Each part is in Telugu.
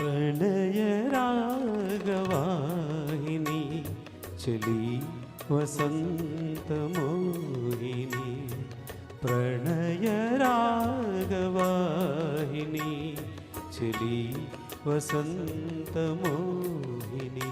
प्रणय रागवाहिनी चली वसंत मोहिनी प्रणय रागवाहिनी चली वसंत मोहिनी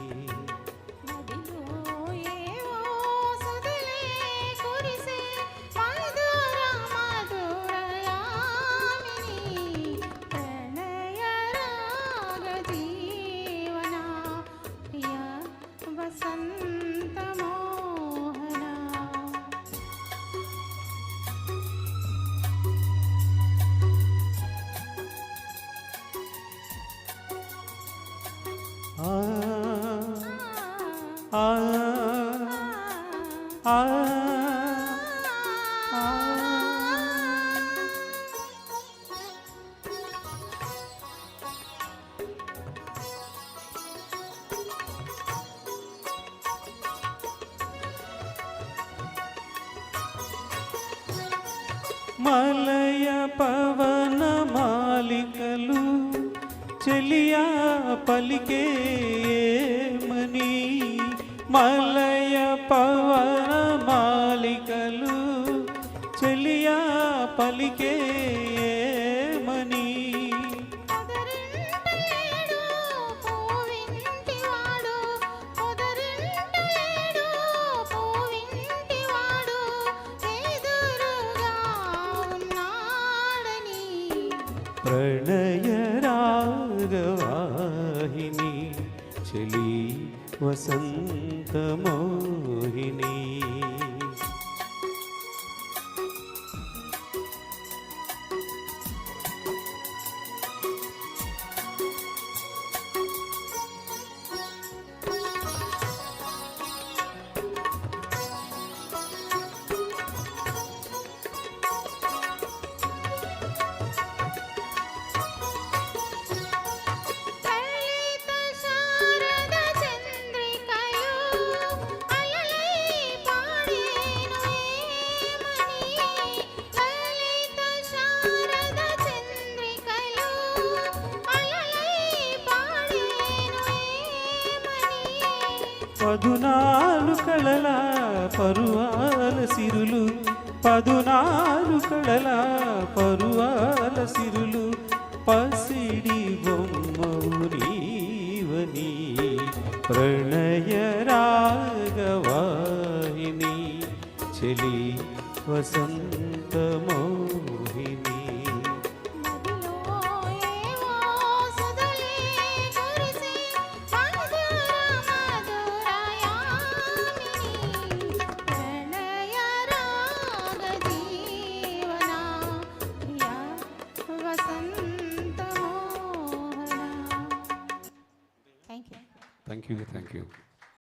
మలయ పవన మాలికలు చెలియా పలికే మని మలయ పవన మాలికలు చెలియా పలికే మని प्रणय रागवाहिनी चली वसंत मोहिनी పదునాలు కళల పరువాల సిరులు పదునాలు కళల పరువాల సిరులు పసిడి బొమ్మవు నీవని ప్రణయ రాగవాహిని చెలి వసంత మోహిని Thank you.